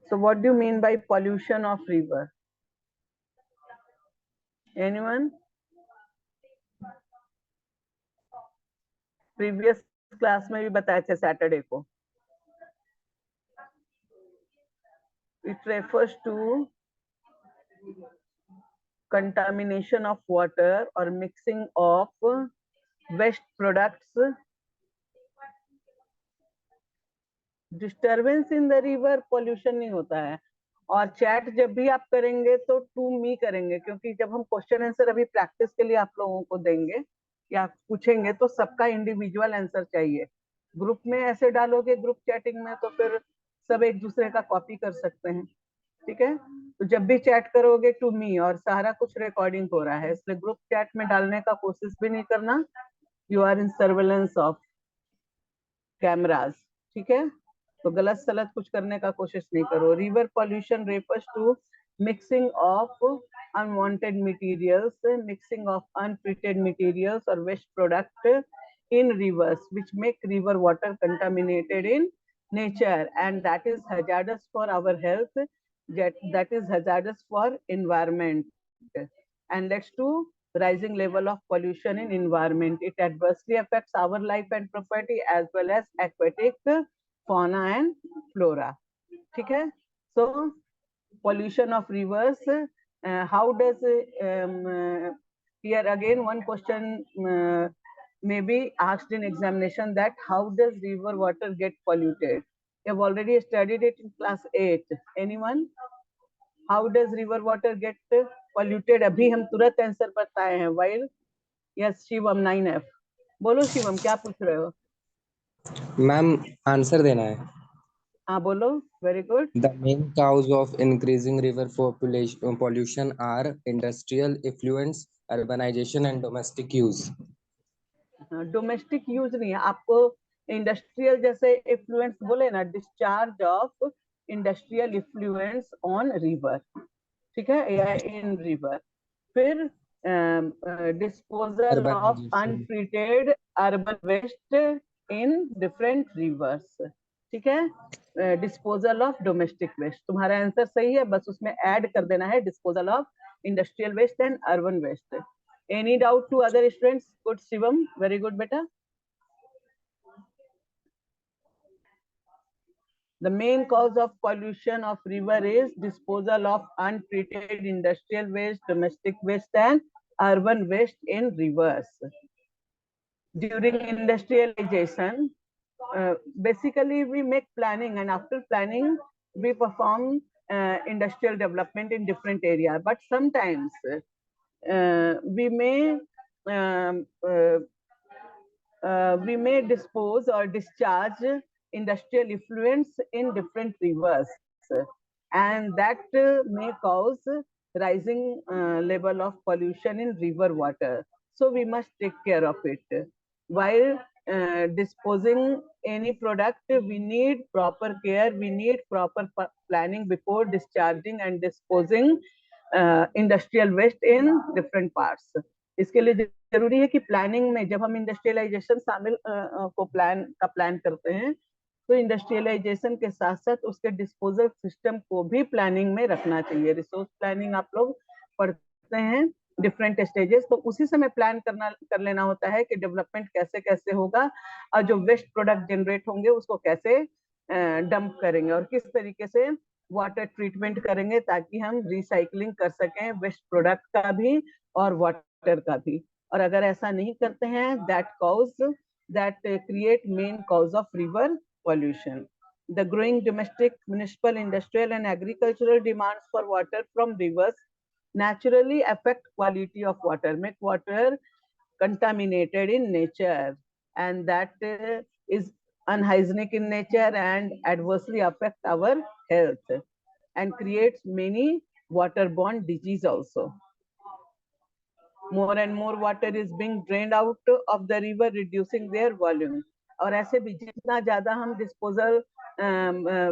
So what do you mean by pollution of river? Anyone? Previous class में भी बताया था सैटरडे को. It refers to contamination of water or mixing of waste products, disturbance in the river. pollution नहीं होता है. और chat जब भी आप करेंगे तो टू मी करेंगे, क्योंकि जब हम क्वेश्चन आंसर अभी प्रैक्टिस के लिए आप लोगों को देंगे या पूछेंगे तो सबका इंडिविजुअल आंसर चाहिए. ग्रुप में ऐसे डालोगे ग्रुप चैटिंग में तो फिर सब एक दूसरे का कॉपी कर सकते हैं. ठीक है, तो जब भी चैट करोगे टू मी, और सारा कुछ रिकॉर्डिंग हो रहा है इसलिए ग्रुप चैट में डालने का कोशिश भी नहीं करना. You are in surveillance of cameras. ठीक है, तो गलत सलत कुछ करने का कोशिश नहीं करो. River pollution refers to mixing of unwanted materials, mixing of untreated materials or waste product in rivers, which make river water contaminated in nature, and that is hazardous for our health, that is hazardous for environment, and leads to rising level of pollution in environment. It adversely affects our life and property as well as aquatic fauna and flora. ठीक है, so pollution of rivers. How does here again one question may be asked in examination, that how does river water get polluted? You have already studied it in class 8. Anyone? How does river water get polluted? अभी हम तुरंत answer बताए हैं. While yes, Shivam 9F. बोलो शिवम, क्या पूछ रहे हो? मैम आंसर देना है. हाँ बोलो. Very good. The main cause of increasing river population pollution are industrial effluents, urbanization and domestic use. Domestic use नहीं है. आपको इंडस्ट्रियल जैसे इफ्लुएंस बोले ना, discharge of industrial effluents on river. ठीक है, या इन रिवर. फिर disposal of untreated urban waste in different rivers. ठीक है, डिस्पोजल ऑफ डोमेस्टिक वेस्ट. तुम्हारा आंसर सही है, बस उसमें ऐड कर देना है disposal of industrial waste and urban waste. Any doubt to other students? Good, Shivam. Very good, beta. The main cause of pollution of river is disposal of untreated industrial waste, domestic waste, and urban waste in rivers. During industrialization, basically we make planning, and after planning we perform industrial development in different areas. But sometimes we may dispose or discharge industrial effluents in different rivers, and that may cause rising level of pollution in river water. So we must take care of it. While disposing any product, we need proper care, we need proper planning before discharging and disposing industrial waste in different parts. इसके लिए जरूरी है कि planning में जब हम industrialisation शामिल plan करते हैं, तो इंडस्ट्रियलाइजेशन के साथ साथ उसके डिस्पोजल सिस्टम को भी प्लानिंग में रखना चाहिए. रिसोर्स प्लानिंग आप लोग पढ़ते हैं डिफरेंट स्टेजेस, तो उसी समय प्लान कर लेना होता है कि डेवलपमेंट कैसे कैसे होगा और जो वेस्ट प्रोडक्ट जनरेट होंगे उसको कैसे डंप करेंगे और किस तरीके से वाटर ट्रीटमेंट करेंगे ताकि हम रिसाइकलिंग कर सकें वेस्ट प्रोडक्ट का भी और वाटर का भी. और अगर ऐसा नहीं करते हैं, that create main cause of river pollution. The growing domestic, municipal, industrial and agricultural demands for water from rivers naturally affect quality of water, make water contaminated in nature, and that is unhygienic in nature and adversely affect our health and creates many waterborne disease also. More and more water is being drained out of the river, reducing their volume. और ऐसे भी जितना ज्यादा हम disposal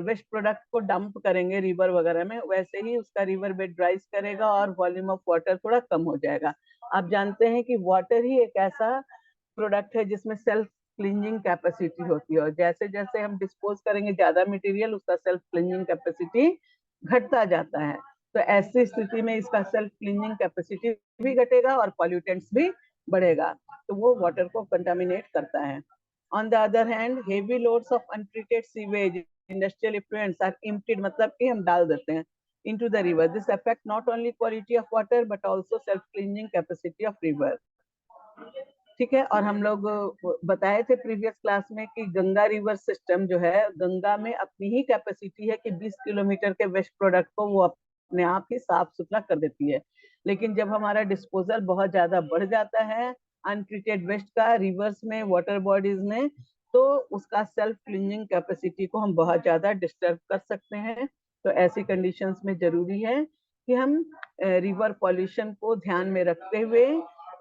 waste product को dump करेंगे river वगैरह में, वैसे ही उसका रिवर बेड राइज करेगा और वॉल्यूम ऑफ वाटर थोड़ा कम हो जाएगा. आप जानते हैं कि वाटर ही एक ऐसा प्रोडक्ट है जिसमें सेल्फ क्लींजिंग कैपेसिटी होती है, और जैसे जैसे हम डिस्पोज करेंगे ज्यादा मटेरियल, उसका सेल्फ क्लींजिंग कैपेसिटी घटता जाता है। तो ऐसी स्थिति में इसका सेल्फ क्लींजिंग कैपेसिटी भी घटेगा और पॉल्यूटेंट्स भी बढ़ेगा, तो वो वाटर को कंटामिनेट करता है। On the other hand, heavy loads of untreated sewage industrial effluents are emptied, मतलब कि हम डाल देते हैं into the river. This affect not only quality of water but also self cleansing capacity of river. ठीक है। और हम लोग बताए थे प्रीवियस क्लास में कि गंगा रिवर सिस्टम जो है, गंगा में अपनी ही कैपेसिटी है कि 20 किलोमीटर के वेस्ट प्रोडक्ट को वो अपने आप ही साफ सुथरा कर देती है। लेकिन जब हमारा डिस्पोजल बहुत ज्यादा बढ़ जाता है अनट्रीटेड वेस्ट का रिवर्स में, वाटर बॉडीज में, तो उसका सेल्फ क्लींजिंग कैपेसिटी को हम बहुत ज्यादा डिस्टर्ब कर सकते हैं। तो ऐसी कंडीशंस में जरूरी है कि हम रिवर पॉल्यूशन को ध्यान में रखते हुए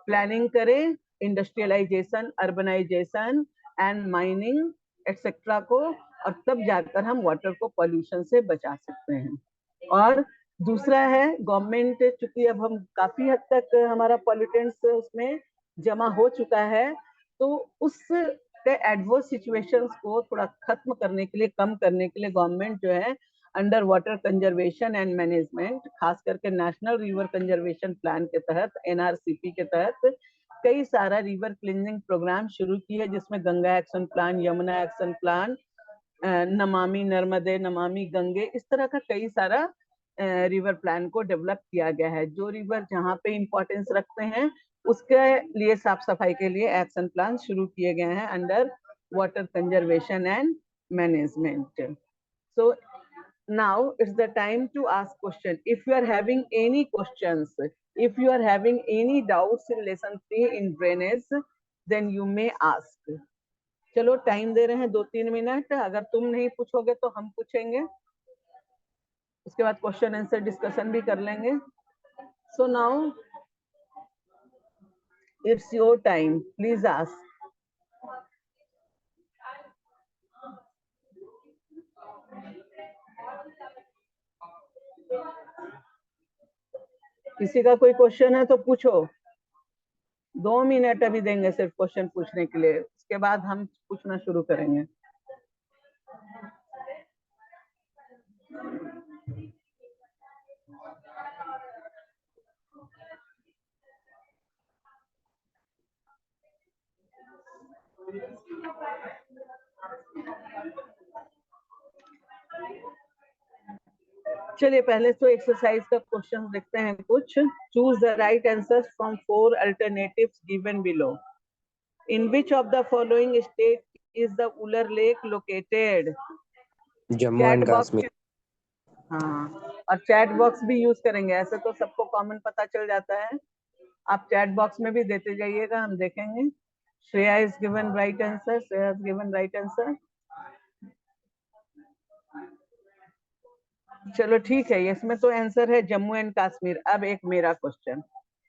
प्लानिंग करें, industrialisation, urbanisation and mining etcetera को, और तब जाकर हम वाटर को पॉल्यूशन से बचा सकते हैं। और दूसरा है गवर्नमेंट, चूंकि अब हम काफी हद तक हमारा पॉल्यूटेंट्स उसमें जमा हो चुका है, तो उस एडवर्स सिचुएशंस को थोड़ा खत्म करने के लिए, कम करने के लिए गवर्नमेंट जो है under water conservation and management, खास करके नेशनल रिवर कंजर्वेशन प्लान के तहत, एनआरसीपी के तहत कई सारा रिवर क्लींजिंग प्रोग्राम शुरू की है, जिसमें Ganga action plan, Yamuna action plan, Namami नर्मदे, नमामि गंगे, इस तरह का कई सारा रिवर प्लान को डेवलप किया गया है। जो रिवर जहाँ पे इंपॉर्टेंस रखते हैं उसके लिए साफ सफाई के लिए एक्शन प्लान शुरू किए गए हैं under water conservation and management. So now it's the time to ask question. If you are having any questions, if you are having any doubts in lesson 3 in drainage, then you may ask. चलो time दे रहे हैं 2-3 minute, अगर तुम नहीं पूछोगे तो हम पूछेंगे, उसके बाद क्वेश्चन आंसर डिस्कशन भी कर लेंगे। So now it's your time, please ask. किसी का कोई क्वेश्चन है तो पूछो, 2 मिनट अभी देंगे सिर्फ क्वेश्चन पूछने के लिए, उसके बाद हम पूछना शुरू करेंगे। चलिए पहले तो एक्सरसाइज का क्वेश्चन देखते हैं कुछ। Choose the right answer from 4 alternatives given below. In which of the following state is the Wular lake located? Jammu and Kashmir. हाँ, और चैट बॉक्स भी यूज करेंगे, ऐसे तो सबको कॉमन पता चल जाता है। आप चैट बॉक्स में भी देते जाइएगा, हम देखेंगे। Shreya is given right answer, Shreya is given right answer. चलो ठीक है, इसमें तो आंसर है जम्मू एंड कश्मीर। अब एक मेरा क्वेश्चन,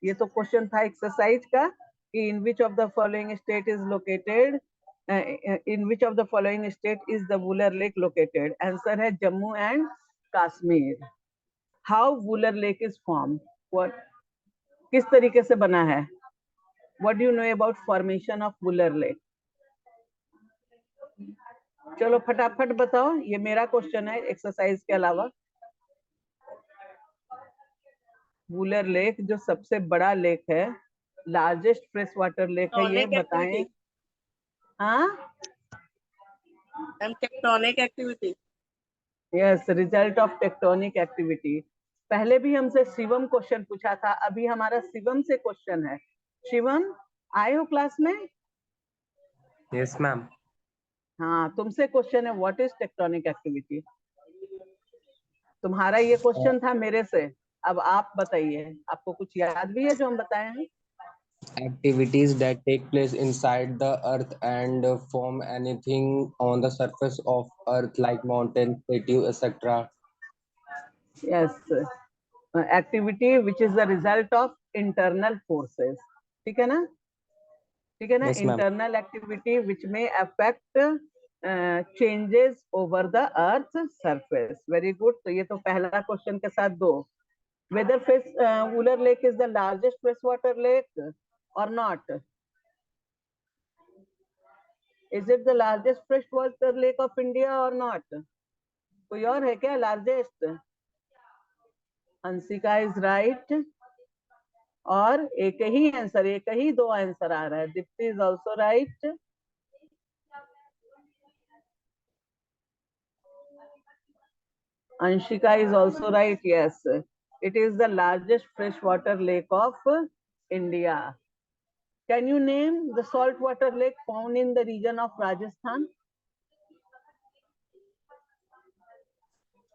ये तो क्वेश्चन था एक्सरसाइज का कि in which of the following state is located, in which of the following state is the Wular lake located? Answer है Jammu and Kashmir. How Wular lake is form, किस तरीके से बना है? What do you know about formation of Wular lake? चलो फटाफट बताओ, ये मेरा क्वेश्चन है एक्सरसाइज के अलावा। वुलर लेक जो सबसे बड़ा लेक है, लार्जेस्ट फ्रेश वाटर लेक है, ये बताएं। हाँ, tectonic activity. Yes, result of tectonic activity. पहले भी हमसे शिवम क्वेश्चन पूछा था, अभी हमारा शिवम से क्वेश्चन है। शिवम, आए हो क्लास में? Yes ma'am. हाँ, तुमसे क्वेश्चन है, व्हाट इज टेक्टोनिक एक्टिविटी? तुम्हारा ये क्वेश्चन था मेरे से, अब आप बताइए, आपको कुछ याद भी है जो हम बताए हैं? Activities that take place inside the earth and form anything on the surface of earth like mountain, plateau, etc. Yes, activity which is the result of internal forces. ठीक है ना, ठीक है ना? Yes ma'am. Internal activity which में affect changes over the earth surface. Very good. तो ये तो पहला क्वेश्चन के साथ 2। वेदर फिश Wular lake is the largest fresh water lake or not? Is it the largest freshwater lake of India or not? कोई और है क्या largest? Hansika is right. और एक ही आंसर, एक ही दो आंसर आ रहा है. Deepti is also right. Anshika is also right. Yes, it is the largest freshwater lake of India. Can you name the saltwater lake found in the region of Rajasthan?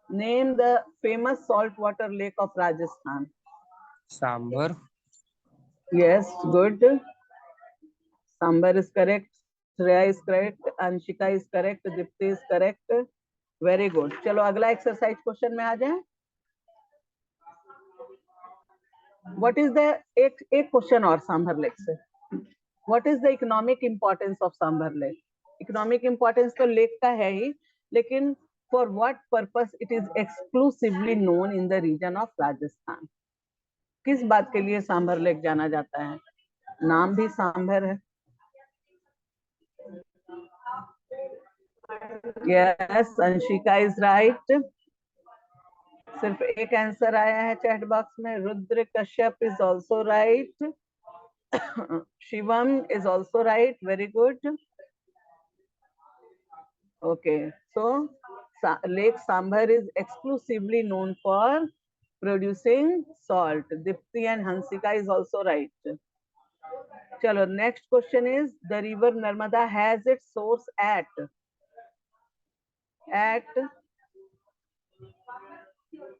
Name the famous saltwater lake of Rajasthan. Sambar. Yes, good. Sambar is correct. Shreya is correct. Anshika is correct. Dipti is correct. Very good. चलो अगला exercise question में आ जाए. What is the एक question और sambar lake से. What is the economic importance of sambar lake? Economic importance तो lake का है ही, लेकिन for what purpose it is exclusively known in the region of Rajasthan? किस बात के लिए सांभर लेक जाना जाता है? नाम भी सांभर है. Yes, Anshika is right. सिर्फ एक आंसर आया है चैट बॉक्स में. Rudra Kashyap is also right. Shivam is also right. Very good. Okay, so lake Sambhar is exclusively known for producing salt. Deepti and Hansika is also right. चलो next question is the river Narmada has its source at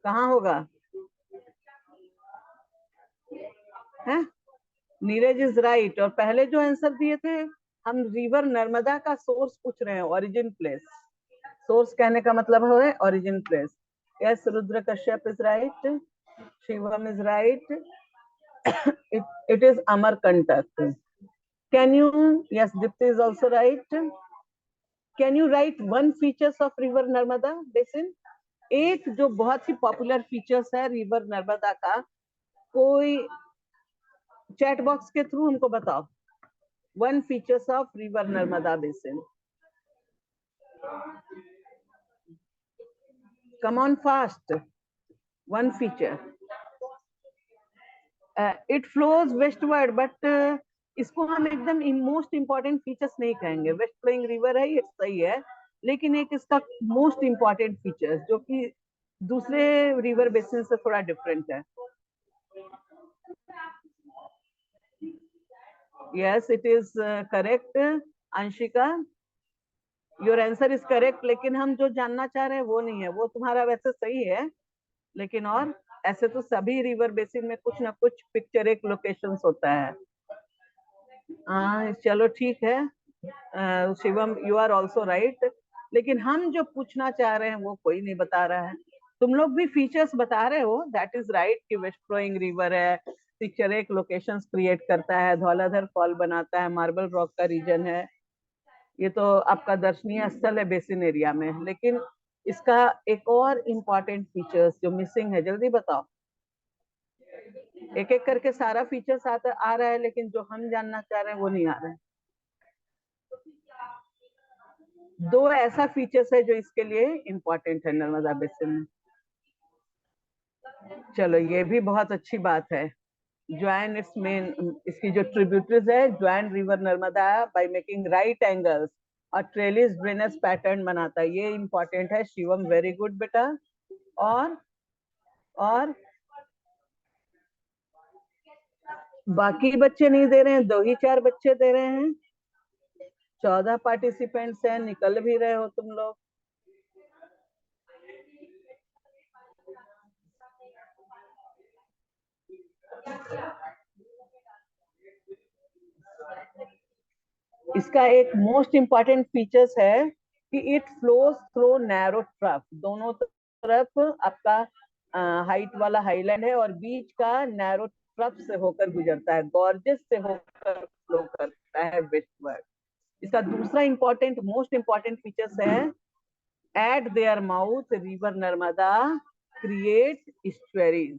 कहाँ होगा? है? Neeraj is right. और पहले जो answer दिए थे हम रिवर नर्मदा का सोर्स पूछ रहे हैं, ओरिजिन प्लेस. सोर्स कहने का मतलब है origin place. Yes, Rudra Kashyap is right. Shivam is right. it is Amarkantak. Can you? Yes, Dipti is also right. Can you write one features of river Narmada basin? एक जो बहुत ही पॉपुलर फीचर्स है river Narmada का, कोई चैट बॉक्स के through हमको बताओ. One features of river Narmada basin. Come on fast. One feature. It flows westward, but इसको हम एकदम मोस्ट इंपॉर्टेंट फीचर्स नहीं कहेंगे. वेस्ट फ्लोइंग रिवर है, ये सही है, लेकिन एक इसका मोस्ट इंपॉर्टेंट फीचर्स जो कि दूसरे रिवर बेसिन से थोड़ा डिफरेंट है. Yes, it is correct. Anshika, your answer is correct, लेकिन हम जो जानना चाह रहे हैं वो नहीं है. वो तुम्हारा वैसे सही है, लेकिन और ऐसे तो सभी रिवर बेसिन में कुछ ना कुछ पिक्चरिक लोकेशंस होता है. चलो ठीक है. Shivam, you are also right, लेकिन हम जो पूछना चाह रहे हैं वो कोई नहीं बता रहा है. तुम लोग भी फीचर्स बता रहे हो, दैट इज राइट कि वेस्ट फ्लोइंग रिवर है, पिक्चरिक लोकेशंस क्रिएट करता है, धौलाधर फॉल बनाता है, मार्बल रॉक का रीजन है. ये तो आपका दर्शनीय स्थल है बेसिन एरिया में, लेकिन इसका एक और इम्पोर्टेंट फीचर्स जो मिसिंग है, जल्दी बताओ. एक एक करके सारा फीचर्स आ रहा है, लेकिन जो हम जानना चाह रहे हैं वो नहीं आ रहा है. दो ऐसा फीचर्स है जो इसके लिए इम्पोर्टेंट है नर्मदा बेसिन में. चलो ये भी बहुत अच्छी बात है. ज्वाइन इट्स मेन, इसकी जो ट्रिब्यूटरीज है, join river Narmada by making right angles और ट्रेलिस ड्रेनेज पैटर्न बनाता है. ये इम्पोर्टेंट है. शिवम, वेरी गुड बेटा. और बाकी बच्चे नहीं दे रहे हैं, 2 ही 4 बच्चे दे रहे हैं. 14 पार्टिसिपेंट्स हैं, निकल भी रहे हो तुम लोग. इसका एक मोस्ट इंपॉर्टेंट फीचर्स है कि it flows through narrow trough. दोनों तरफ आपका हाइट वाला हाईलैंड है और बीच का नैरो ट्रफ से होकर गुजरता है, गॉर्जेस से होकर फ्लो करता है वेस्टवर्ड. इसका दूसरा इंपॉर्टेंट मोस्ट इंपॉर्टेंट फीचर्स है at their mouth river Narmada create estuaries.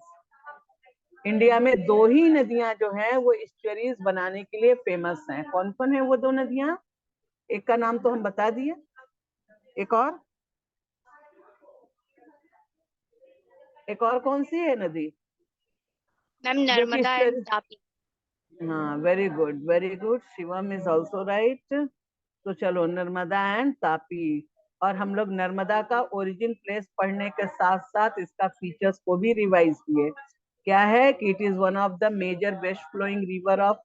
India में 2 ही नदियां जो हैं वो इस्चुअरीज बनाने के लिए फेमस हैं. कौन कौन है वो 2 नदियां? एक का नाम तो हम बता दिए, एक और कौन सी है नदी मैम जो कि नर्मदा एंड तापी। हाँ, very good very good, Shivam is also right. तो चलो, नर्मदा एंड तापी। और हम लोग नर्मदा का ओरिजिन प्लेस पढ़ने के साथ साथ इसका फीचर्स को भी रिवाइज किए। क्या है कि it is one of the major west flowing river of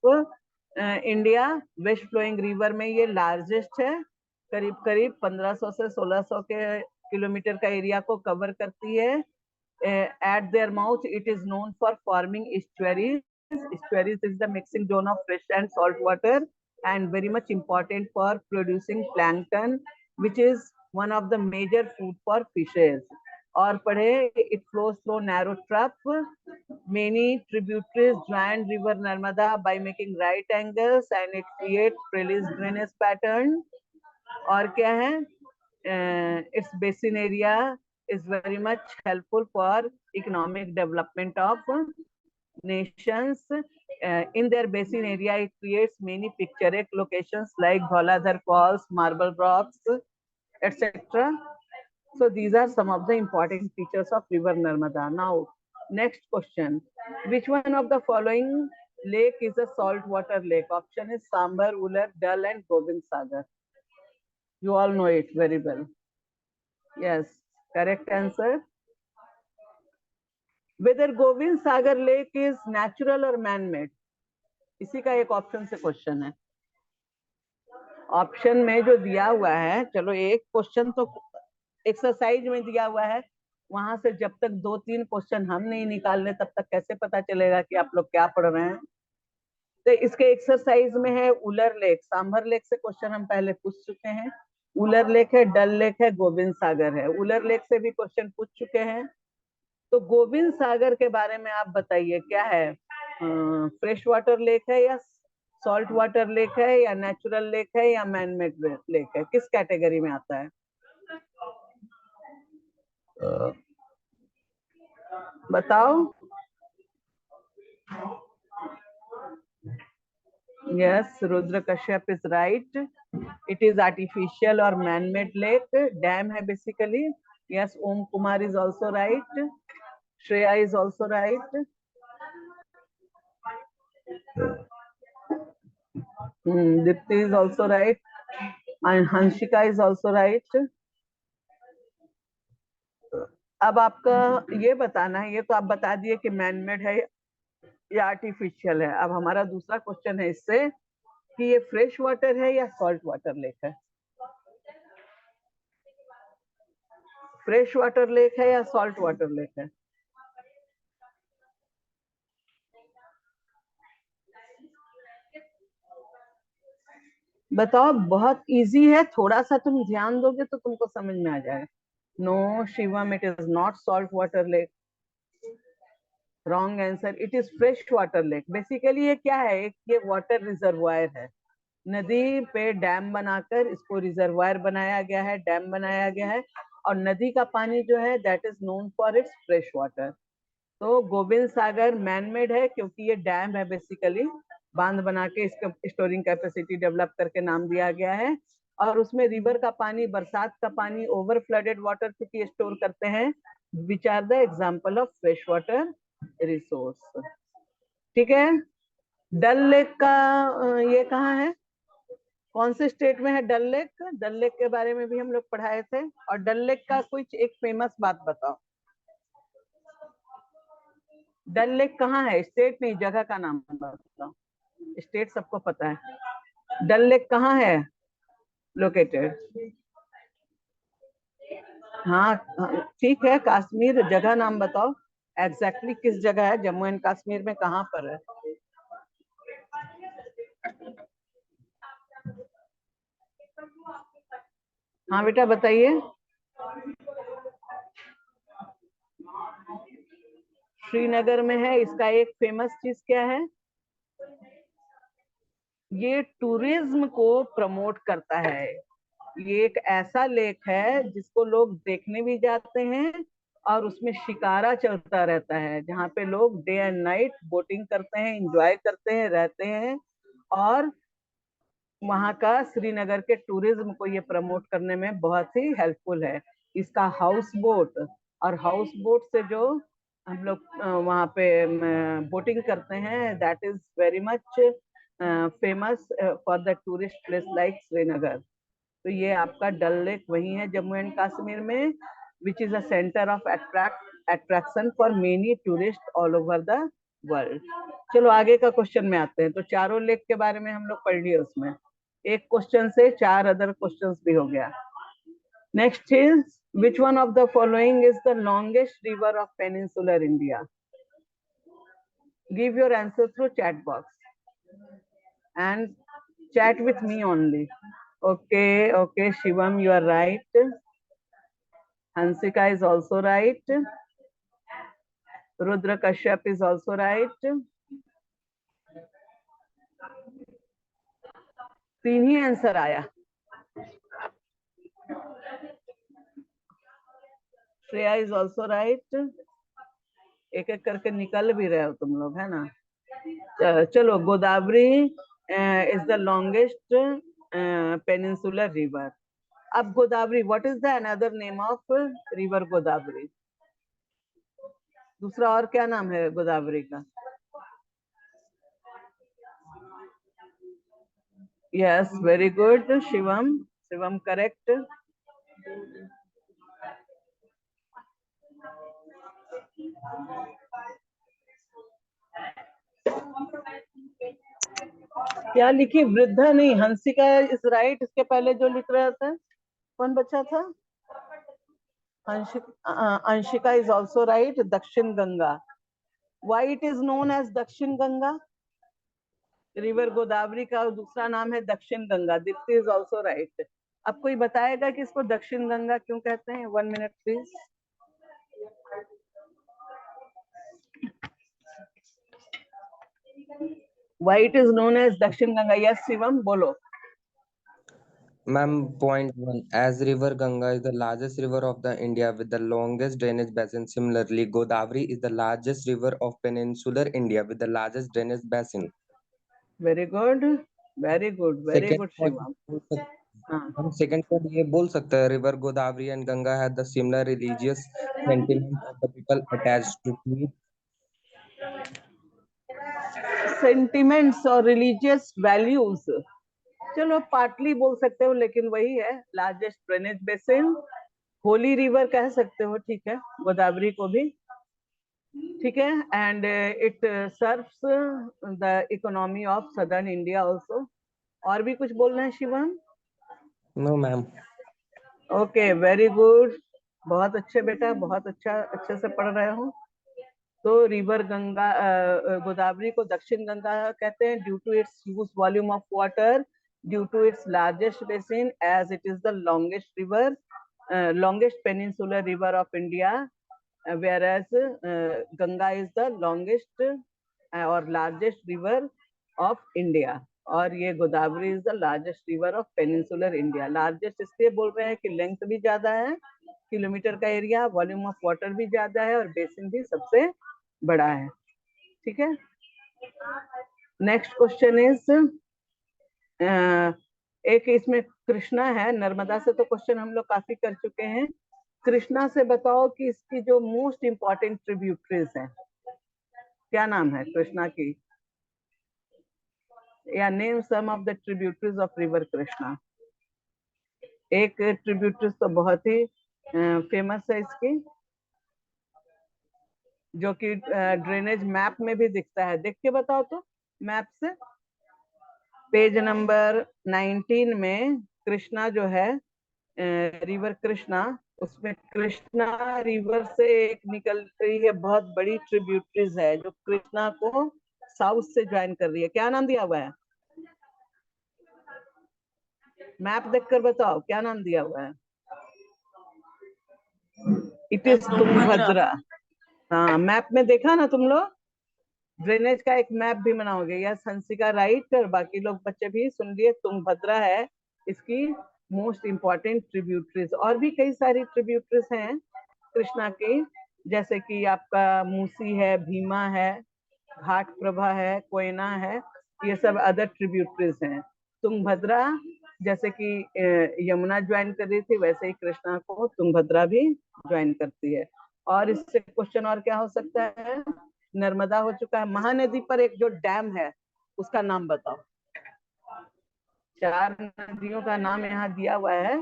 India. West flowing river में ये लार्जेस्ट है, करीब करीब 1500 से 1600 के किलोमीटर का एरिया को कवर करती है। At their mouth, it is known for forming estuaries. Estuaries is the mixing zone of fresh and salt water, and very much important for producing plankton, which is one of the major food for fishes. और पढ़े, it flows through narrow trough. Many tributaries join river Narmada by making right angles, and it creates trellis drainage pattern. और क्या है, its basin area is very much helpful for economic development of nations. In their basin area, it creates many picturesque locations like Dhauladhar Falls, Marble Rocks, etc. So these are some of the important features of river Narmada. Now, next question: which one of the following lake is a saltwater lake? Option is Sambar, Ular, Dal, and Gobind Sagar. You all know it very well. Yes, correct answer. Whether Gobind Sagar Lake is natural or man-made, इसी का एक option से question है। Option में जो दिया हुआ है, चलो एक क्वेश्चन तो एक्सरसाइज में दिया हुआ है, वहां से जब तक 2-3 क्वेश्चन हम नहीं निकाल रहे तब तक कैसे पता चलेगा कि आप लोग क्या पढ़ रहे हैं। तो इसके एक्सरसाइज में है उलर लेक, सांभर लेक से क्वेश्चन हम पहले पूछ चुके हैं, उलर लेक है, डल लेक है, गोविंद सागर है। उलर लेक से भी क्वेश्चन पूछ चुके हैं। तो गोविंद सागर के बारे में आप बताइए, क्या है, फ्रेश वाटर लेक है या सॉल्ट वाटर लेक है या नेचुरल लेक है या मैनमेड लेक है, किस कैटेगरी में आता है? बताओ। Yes, Rudra Kashyap is right. It is artificial or man-made lake. Dam है basically. Yes, Om Kumar is also right. Shreya is also right. Dipti is also right. And Hanshika is also right. अब आपका ये बताना है, ये तो आप बता दिए कि मैन-मेड है या आर्टिफिशियल है। अब हमारा दूसरा क्वेश्चन है इससे कि ये फ्रेश वाटर है या सॉल्ट वाटर लेक है। फ्रेश वाटर लेक है या सॉल्ट वाटर लेक है? बताओ, बहुत इजी है, थोड़ा सा तुम ध्यान दोगे तो तुमको समझ में आ जाएगा। No Shivam, it is not salt water lake. Wrong answer, it is fresh water lake. Basically ये क्या है, एक ये वाटर रिजर्वायर है, नदी पे डैम बनाकर इसको रिजर्वायर बनाया गया है, डैम बनाया गया है, और नदी का पानी जो है that is known for its fresh water. तो गोविंद सागर मैनमेड है क्योंकि ये डैम है, बेसिकली बांध बना के इसका स्टोरिंग कैपेसिटी डेवलप करके नाम दिया गया है। और उसमें रिवर का पानी, बरसात का पानी, ओवर फ्लडेड वाटर चूंकि स्टोर करते हैं, which are the example of fresh water resource. ठीक है। डल लेक का ये कहाँ है, कौन से स्टेट में है डल लेक? डल लेक के बारे में भी हम लोग पढ़ाए थे। और डल लेक का कुछ एक फेमस बात बताओ। डल लेक कहाँ है, स्टेट नहीं, जगह का नाम बताओ। स्टेट सबको पता है, डल लेक कहाँ है लोकेटेड? हाँ ठीक है, कश्मीर, जगह नाम बताओ, एग्जैक्टली किस जगह है, जम्मू एंड कश्मीर में कहाँ पर है? हाँ बेटा बताइए। श्रीनगर में है। इसका एक फेमस चीज क्या है, ये टूरिज्म को प्रमोट करता है। ये एक ऐसा लेक है जिसको लोग देखने भी जाते हैं, और उसमें शिकारा चलता रहता है, जहाँ पे लोग डे एंड नाइट बोटिंग करते हैं, एंजॉय करते हैं, रहते हैं। और वहाँ का श्रीनगर के टूरिज्म को ये प्रमोट करने में बहुत ही हेल्पफुल है। इसका हाउस बोट और हाउस बोट से जो हम लोग वहाँ पे बोटिंग करते हैं, that is very much famous for the tourist place like Srinagar. तो ये आपका डल लेक वही है जम्मू एंड कश्मीर में, which is a centre of attraction for many tourist all over the world. चलो आगे का क्वेश्चन में आते हैं। तो चारों लेक के बारे में हम लोग पढ़ लिए, उसमें एक क्वेश्चन से 4 अदर क्वेश्चंस भी हो गया। Next is which one of the following is the longest river of peninsular India? Give your answer through chat box and chat with me only. Okay, Shivam, you are right. Hansika is also right. Rudra Kashyap is also right. 3 ही answer आया। Shreya is also right. एक एक करके निकल भी रहे हो तुम लोग, है ना। चलो, Godavari is the longest peninsular river. अब Godavari, what is the another name of river Godavari? दूसरा और क्या नाम है गोदावरी का? Yes, very good Shivam, Shivam correct. क्या लिखी? वृद्धा नहीं, हंसिका इज राइट। इसके पहले जो लिख रहा था कौन बच्चा था? Anshika is also right. Dakshin Ganga, why it is known as Dakshin Ganga? River Godavari का दूसरा नाम है Dakshin Ganga. Deepti is also right. अब कोई बताएगा कि इसको दक्षिण गंगा क्यों कहते हैं? 1 minute please. Why it is known as Dakshin Ganga? Yes, Shivam, bolo. Ma'am, point 1. As river Ganga is the largest river of the India with the longest drainage basin. Similarly, Godavari is the largest river of peninsular India with the largest drainage basin. Very good, very good, very Second good, point, Shivam. हम second point ये बोल सकते हैं, river Godavari and Ganga have the similar religious sentiment of the people attached to it. Sentiments और religious values, चलो partly बोल सकते हो, लेकिन वही है largest drainage basin. Holy river कह सकते हो, ठीक है, गोदावरी को भी, ठीक है। And it serves the economy of southern India also. और भी कुछ बोलना है Shivam? No ma'am. Okay, very good, बहुत अच्छे बेटा, बहुत अच्छा, अच्छे से पढ़ रहे हो। तो रिवर गंगा, गोदावरी को दक्षिण गंगा कहते हैं due to its huge volume of water, due to its largest basin, as it is the longest river, longest peninsular river of India, whereas Ganga is the longest और लार्जेस्ट रिवर ऑफ इंडिया, और ये Godavari is the largest river of peninsular India. Largest इसलिए बोल रहे हैं कि length भी ज्यादा है, किलोमीटर का एरिया, वॉल्यूम ऑफ वाटर भी ज्यादा है, और बेसिन भी सबसे बड़ा है, ठीक है। नेक्स्ट क्वेश्चन इज, एक इसमें कृष्णा है, नर्मदा से तो क्वेश्चन हम लोग काफी कर चुके हैं। कृष्णा से बताओ कि इसकी जो मोस्ट इंपॉर्टेंट ट्रिब्यूटरीज हैं, क्या नाम है कृष्णा की? या name some of the tributaries of river Krishna. एक ट्रिब्यूटरीज तो बहुत ही फेमस है इसकी, जो कि ड्रेनेज मैप में भी दिखता है। देख के बताओ तो मैप से, पेज नंबर 19 में कृष्णा जो है, रिवर कृष्णा, उसमें कृष्णा रिवर से एक निकल रही है बहुत बड़ी ट्रिब्यूटरीज है, जो कृष्णा को साउथ से ज्वाइन कर रही है। क्या नाम दिया हुआ है? मैप देखकर बताओ क्या नाम दिया हुआ है। It is Tungabhadra. हाँ, मैप में देखा ना तुम लोग, ड्रेनेज का एक मैप भी बनाओगे। यस हंसिका राइट, और बाकी लोग बच्चे भी सुन लिए, तुंगभद्रा है इसकी मोस्ट इंपॉर्टेंट ट्रिब्यूटरीज। और भी कई सारी ट्रिब्यूटरीज हैं कृष्णा की, जैसे कि आपका मूसी है, भीमा है, घाट प्रभा है, कोयना है, ये सब अदर ट्रिब्यूटरीज हैं। तुंगभद्रा, जैसे कि यमुना ज्वाइन कर रही थी वैसे ही कृष्णा को तुंगभद्रा भी ज्वाइन करती है। और इससे क्वेश्चन और क्या हो सकता है? नर्मदा हो चुका है। महानदी पर एक जो डैम है उसका नाम बताओ। 4 नदियों का नाम यहाँ दिया हुआ है,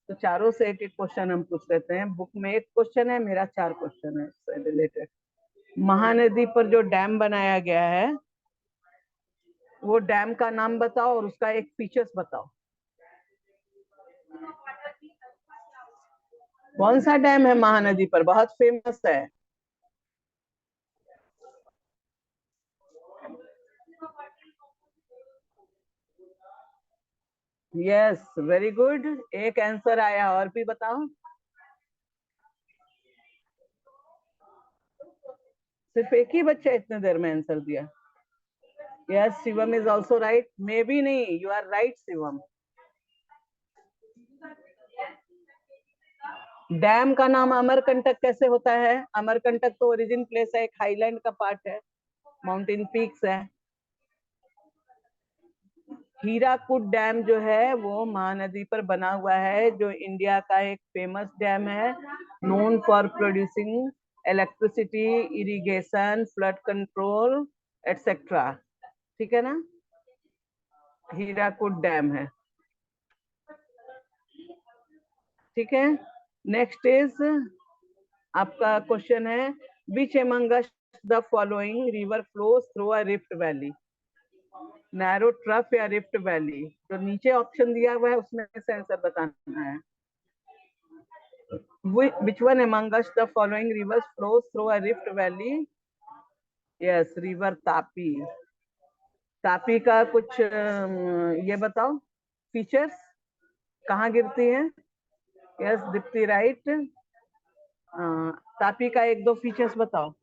तो चारों से एक एक क्वेश्चन हम पूछ लेते हैं। बुक में एक क्वेश्चन है, मेरा 4 क्वेश्चन है इससे रिलेटेड। महानदी पर जो डैम बनाया गया है वो डैम का नाम बताओ और उसका एक फीचर्स बताओ। कौन सा डैम है महानदी पर, बहुत फेमस है? यस, वेरी गुड, एक आंसर आया। और भी बताओ। सिर्फ एक ही बच्चा इतने देर में आंसर दिया। Yes, Shivam is also right. Maybe नहीं, you are right Shivam. Dam का नाम अमरकंटक कैसे होता है? अमरकंटक तो ओरिजिन प्लेस है, एक हाईलैंड का पार्ट है, माउंटेन पीक्स है। हीराकुड डैम जो है वो महानदी पर बना हुआ है, जो इंडिया का एक फेमस डैम है, known for producing electricity, irrigation, flood control etcetera. ठीक है ना? हीराकुड डैम है। ठीक है, नेक्स्ट इज आपका क्वेश्चन है, which amongst the following river flows through a rift valley? Narrow trough या रिफ्ट वैली? जो नीचे ऑप्शन दिया हुआ है उसमें से आंसर बताना है। Which one among us the following rivers flows through a rift valley? Yes, river Tapi. Tapi का कुछ ये बताओ फीचर्स, कहाँ गिरती है? Yes, Deepti right. तापी का एक दो फीचर्स बताओ।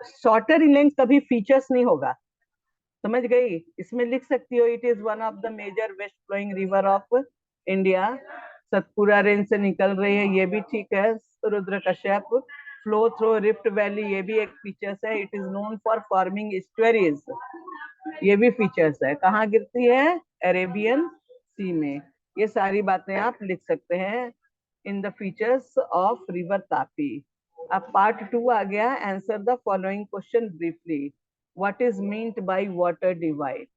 शॉर्टर इन लेंथ कभी फीचर्स नहीं होगा, समझ गई? इसमें लिख सकती हो, it is one of the major west flowing river of India. Satpura range से निकल रही है, ये भी ठीक है। Rudra Kashyap, flow through rift valley, ये भी एक फीचर्स है। It is known for forming estuaries, ये भी फीचर्स है। कहाँ गिरती है? अरेबियन सी में। ये सारी बातें आप लिख सकते हैं in the features of river Tapi. अब पार्ट 2 आ गया, answer the following question briefly. What is meant by water divide?